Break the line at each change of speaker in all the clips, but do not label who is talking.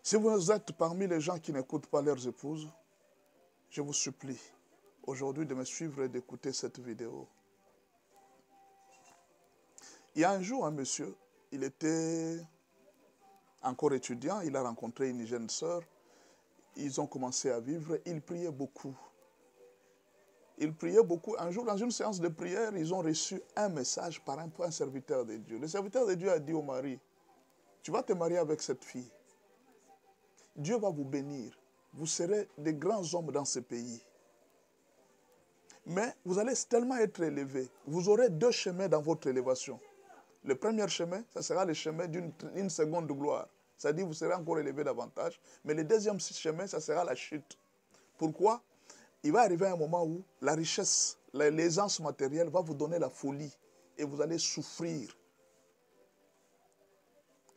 Si vous êtes parmi les gens qui n'écoutent pas leurs épouses, je vous supplie aujourd'hui de me suivre et d'écouter cette vidéo. Il y a un jour, un monsieur, il était encore étudiant, il a rencontré une jeune sœur, ils ont commencé à vivre, il priait beaucoup. Il priait beaucoup. Un jour, dans une séance de prière, ils ont reçu un message par un serviteur de Dieu. Le serviteur de Dieu a dit au mari, tu vas te marier avec cette fille. Dieu va vous bénir. Vous serez des grands hommes dans ce pays. Mais vous allez tellement être élevé. Vous aurez deux chemins dans votre élévation. Le premier chemin, ça sera le chemin d'une seconde gloire. C'est-à-dire vous serez encore élevé davantage. Mais le deuxième chemin, ça sera la chute. Pourquoi? Il va arriver un moment où la richesse, l'aisance matérielle va vous donner la folie. Et vous allez souffrir.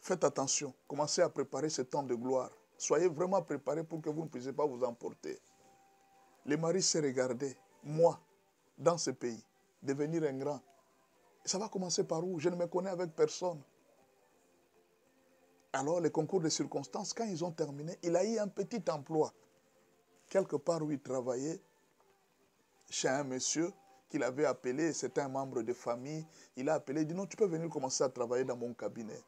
Faites attention. Commencez à préparer ce temps de gloire. Soyez vraiment préparés pour que vous ne puissiez pas vous emporter. Le mari s'est regardé, moi, dans ce pays, devenir un grand. Ça va commencer par où? Je ne me connais avec personne. Alors, les concours de circonstances, quand ils ont terminé, il a eu un petit emploi. Quelque part où il travaillait, chez un monsieur qu'il avait appelé, c'était un membre de famille. Il a appelé, il dit non, tu peux venir commencer à travailler dans mon cabinet.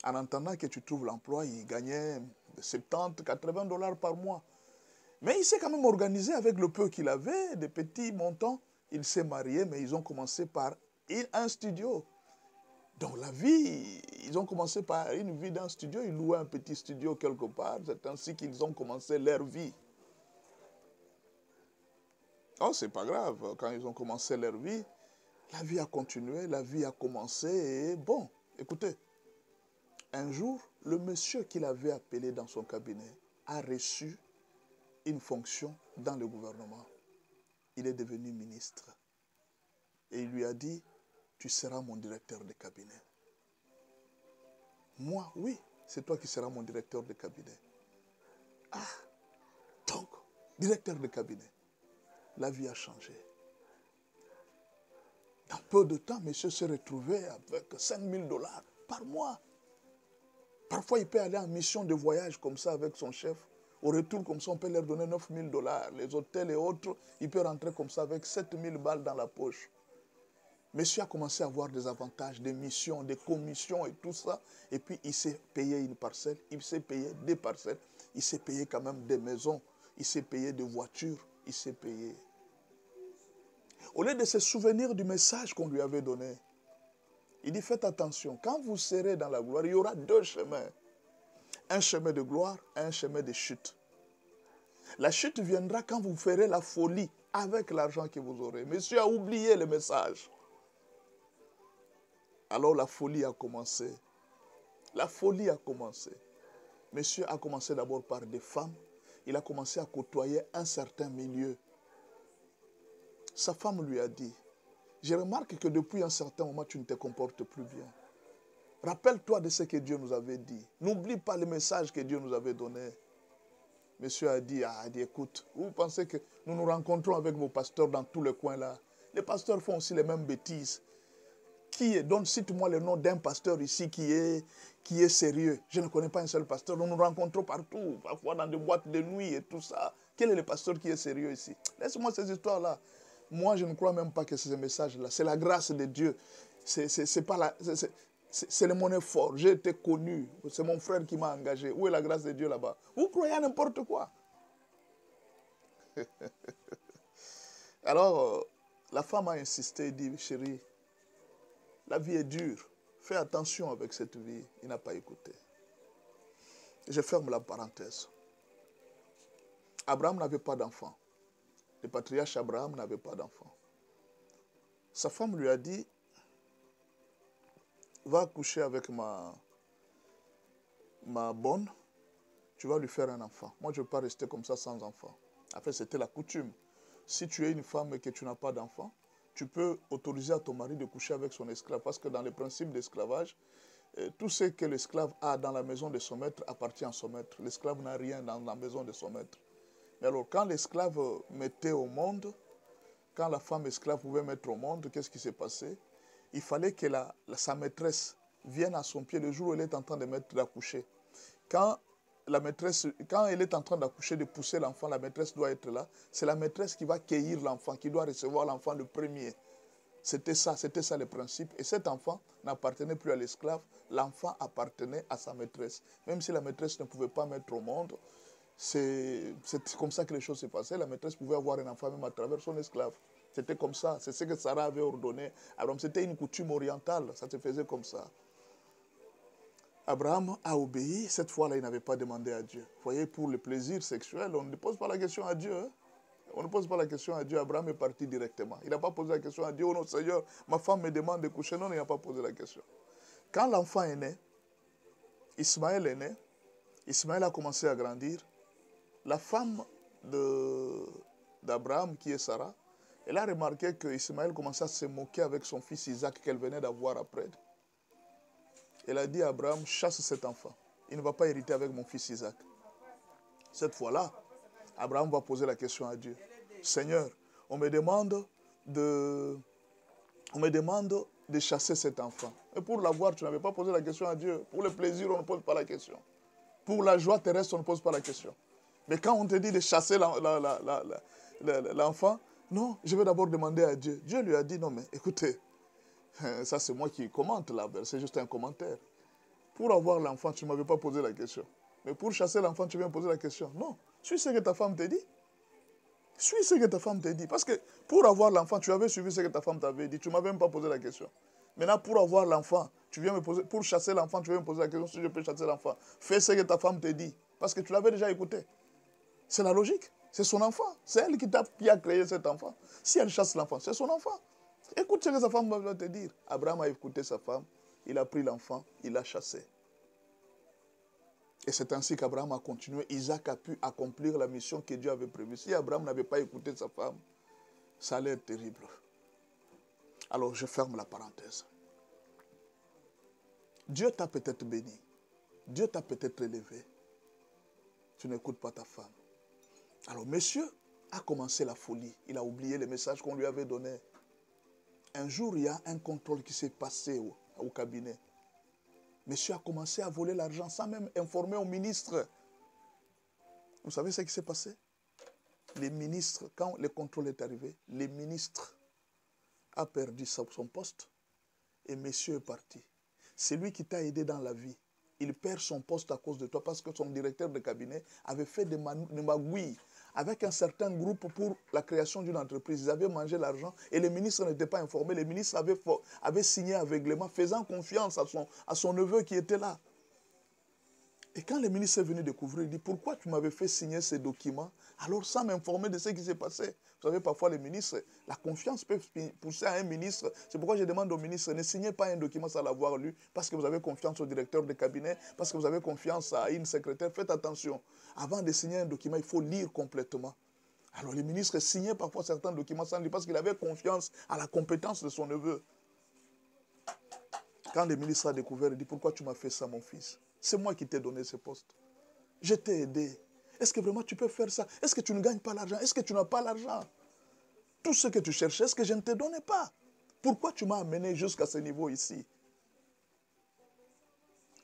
En entendant que tu trouves l'emploi, il gagnait 70, 80 dollars par mois. Mais il s'est quand même organisé avec le peu qu'il avait, des petits montants. Il s'est marié, mais ils ont commencé par un studio. Donc la vie, ils ont commencé par une vie d'un studio. Ils louaient un petit studio quelque part. C'est ainsi qu'ils ont commencé leur vie. Oh, c'est pas grave. Quand ils ont commencé leur vie, la vie a continué, la vie a commencé. Et bon, écoutez, un jour, le monsieur qu'il avait appelé dans son cabinet a reçu une fonction dans le gouvernement. Il est devenu ministre. Et il lui a dit, tu seras mon directeur de cabinet. Moi, oui, c'est toi qui seras mon directeur de cabinet. Ah, donc, directeur de cabinet. La vie a changé. Dans peu de temps, monsieur s'est retrouvé avec 5 000 dollars par mois. Parfois, il peut aller en mission de voyage comme ça avec son chef. Au retour, comme ça, on peut leur donner 9 000 dollars. Les hôtels et autres, il peut rentrer comme ça avec 7 000 balles dans la poche. Monsieur a commencé à avoir des avantages, des missions, des commissions et tout ça. Et puis, il s'est payé une parcelle, il s'est payé des parcelles, il s'est payé quand même des maisons, il s'est payé des voitures, il s'est payé. Au lieu de se souvenir du message qu'on lui avait donné, il dit, faites attention, quand vous serez dans la gloire, il y aura deux chemins. Un chemin de gloire et un chemin de chute. La chute viendra quand vous ferez la folie avec l'argent que vous aurez. Monsieur a oublié le message. Alors la folie a commencé. La folie a commencé. Monsieur a commencé d'abord par des femmes. Il a commencé à côtoyer un certain milieu. Sa femme lui a dit, je remarque que depuis un certain moment, tu ne te comportes plus bien. Rappelle-toi de ce que Dieu nous avait dit. N'oublie pas le message que Dieu nous avait donné. Monsieur a dit, écoute, vous pensez que nous nous rencontrons avec vos pasteurs dans tous les coins là? Les pasteurs font aussi les mêmes bêtises. Donc cite-moi le nom d'un pasteur ici qui est sérieux. Je ne connais pas un seul pasteur. Nous nous rencontrons partout, parfois dans des boîtes de nuit et tout ça. Quel est le pasteur qui est sérieux ici? Laisse-moi ces histoires-là. Moi, je ne crois même pas que ces messages-là, c'est la grâce de Dieu. C'est le mon effort. J'ai été connu. C'est mon frère qui m'a engagé. Où est la grâce de Dieu là-bas? Vous croyez à n'importe quoi. Alors, la femme a insisté et dit, chérie, la vie est dure. Fais attention avec cette vie. Il n'a pas écouté. Je ferme la parenthèse. Abraham n'avait pas d'enfant. Le patriarche Abraham n'avait pas d'enfant. Sa femme lui a dit, va accoucher avec ma bonne, tu vas lui faire un enfant. Moi, je ne veux pas rester comme ça sans enfant. Après, c'était la coutume. Si tu es une femme et que tu n'as pas d'enfant, tu peux autoriser à ton mari de coucher avec son esclave. Parce que dans le principe d'esclavage, tout ce que l'esclave a dans la maison de son maître appartient à son maître. L'esclave n'a rien dans la maison de son maître. Mais alors, quand l'esclave mettait au monde, quand la femme esclave pouvait mettre au monde, qu'est-ce qui s'est passé? Il fallait que sa maîtresse vienne à son pied le jour où elle est en train de mettre la coucher. Quand la maîtresse, quand elle est en train d'accoucher, de pousser l'enfant, la maîtresse doit être là. C'est la maîtresse qui va cueillir l'enfant, qui doit recevoir l'enfant le premier. C'était ça le principe. Et cet enfant n'appartenait plus à l'esclave, l'enfant appartenait à sa maîtresse. Même si la maîtresse ne pouvait pas mettre au monde, c'est comme ça que les choses se passaient. La maîtresse pouvait avoir un enfant même à travers son esclave. C'était comme ça, c'est ce que Sarah avait ordonné. Alors c'était une coutume orientale, ça se faisait comme ça. Abraham a obéi, cette fois-là il n'avait pas demandé à Dieu. Vous voyez, pour le plaisir sexuel, on ne pose pas la question à Dieu. Hein? On ne pose pas la question à Dieu, Abraham est parti directement. Il n'a pas posé la question à Dieu, oh non Seigneur, ma femme me demande de coucher. Non, il n'a pas posé la question. Quand l'enfant est né, Ismaël est né, Ismaël a commencé à grandir. La femme d'Abraham, qui est Sarah, elle a remarqué que Ismaël commençait à se moquer avec son fils Isaac qu'elle venait d'avoir après. Elle a dit à Abraham, chasse cet enfant. Il ne va pas hériter avec mon fils Isaac. Cette fois-là, Abraham va poser la question à Dieu. Seigneur, on me demande de chasser cet enfant. Et pour l'avoir, tu n'avais pas posé la question à Dieu. Pour le plaisir, on ne pose pas la question. Pour la joie terrestre, on ne pose pas la question. Mais quand on te dit de chasser l'enfant, non, je vais d'abord demander à Dieu. Dieu lui a dit, non mais écoutez, ça c'est moi qui commente là, c'est juste un commentaire. Pour avoir l'enfant, tu ne m'avais pas posé la question. Mais pour chasser l'enfant, tu viens me poser la question. Non, suis ce que ta femme te dit. Suis ce que ta femme te dit. Parce que pour avoir l'enfant, tu avais suivi ce que ta femme t'avait dit. Tu ne m'avais même pas posé la question. Maintenant, pour avoir l'enfant, tu viens me poser, pour chasser l'enfant, tu viens me poser la question si je peux chasser l'enfant. Fais ce que ta femme te dit. Parce que tu l'avais déjà écouté. C'est la logique. C'est son enfant. C'est elle qui a créé cet enfant. Si elle chasse l'enfant, c'est son enfant. Écoute ce que sa femme va te dire. Abraham a écouté sa femme. Il a pris l'enfant. Il l'a chassé. Et c'est ainsi qu'Abraham a continué. Isaac a pu accomplir la mission que Dieu avait prévue. Si Abraham n'avait pas écouté sa femme, ça allait être terrible. Alors je ferme la parenthèse. Dieu t'a peut-être béni. Dieu t'a peut-être élevé. Tu n'écoutes pas ta femme. Alors monsieur a commencé la folie. Il a oublié les messages qu'on lui avait donnés. Un jour, il y a un contrôle qui s'est passé au cabinet. Monsieur a commencé à voler l'argent sans même informer au ministre. Vous savez ce qui s'est passé? Les ministres, quand le contrôle est arrivé, les ministres a perdu son poste et monsieur est parti. C'est lui qui t'a aidé dans la vie. Il perd son poste à cause de toi parce que son directeur de cabinet avait fait des magouilles avec un certain groupe pour la création d'une entreprise. Ils avaient mangé l'argent et les ministres n'étaient pas informés. Les ministres avaient signé aveuglément, faisant confiance à son neveu qui était là. Et quand le ministre est venu découvrir, il dit, pourquoi tu m'avais fait signer ces documents alors sans m'informer de ce qui s'est passé? Vous savez, parfois les ministres, la confiance peut pousser à un ministre. C'est pourquoi je demande au ministre, ne signez pas un document sans l'avoir lu, parce que vous avez confiance au directeur de cabinet, parce que vous avez confiance à une secrétaire. Faites attention. Avant de signer un document, il faut lire complètement. Alors les ministres signaient parfois certains documents sans lire, parce qu'il avait confiance à la compétence de son neveu. Quand le ministre a découvert, il dit, pourquoi tu m'as fait ça, mon fils? C'est moi qui t'ai donné ce poste. Je t'ai aidé. Est-ce que vraiment tu peux faire ça? Est-ce que tu ne gagnes pas l'argent? Est-ce que tu n'as pas l'argent? Tout ce que tu cherchais, est-ce que je ne te donnais pas? Pourquoi tu m'as amené jusqu'à ce niveau ici?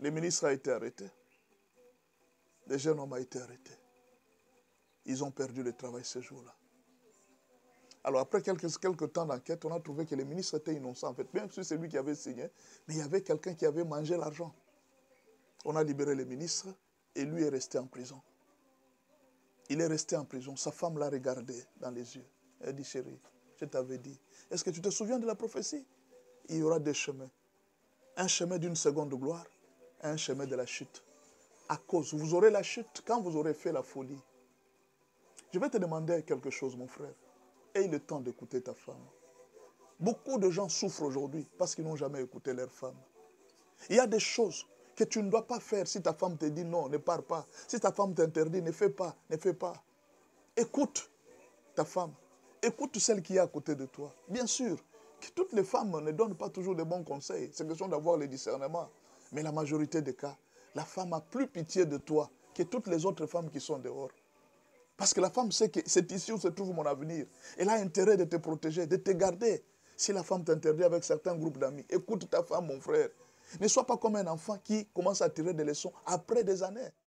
Le ministre a été arrêté. Le jeune homme a été arrêté. Ils ont perdu le travail ce jour-là. Alors après quelques temps d'enquête, on a trouvé que le ministre était innocent. En fait, bien sûr, c'est lui qui avait signé, mais il y avait quelqu'un qui avait mangé l'argent. On a libéré le ministre et lui est resté en prison. Il est resté en prison. Sa femme l'a regardé dans les yeux. Elle dit, chérie, je t'avais dit. Est-ce que tu te souviens de la prophétie? Il y aura deux chemins. Un chemin d'une seconde gloire, un chemin de la chute. À cause, vous aurez la chute quand vous aurez fait la folie. Je vais te demander quelque chose, mon frère. Aie le temps d'écouter ta femme. Beaucoup de gens souffrent aujourd'hui parce qu'ils n'ont jamais écouté leur femme. Il y a des choses que tu ne dois pas faire si ta femme te dit non, ne pars pas. Si ta femme t'interdit, ne fais pas, ne fais pas. Écoute ta femme. Écoute celle qui est à côté de toi. Bien sûr, que toutes les femmes ne donnent pas toujours de bons conseils. C'est question d'avoir le discernement. Mais la majorité des cas, la femme a plus pitié de toi que toutes les autres femmes qui sont dehors. Parce que la femme sait que c'est ici où se trouve mon avenir. Elle a intérêt de te protéger, de te garder. Si la femme t'interdit avec certains groupes d'amis, écoute ta femme, mon frère. Ne sois pas comme un enfant qui commence à tirer des leçons après des années.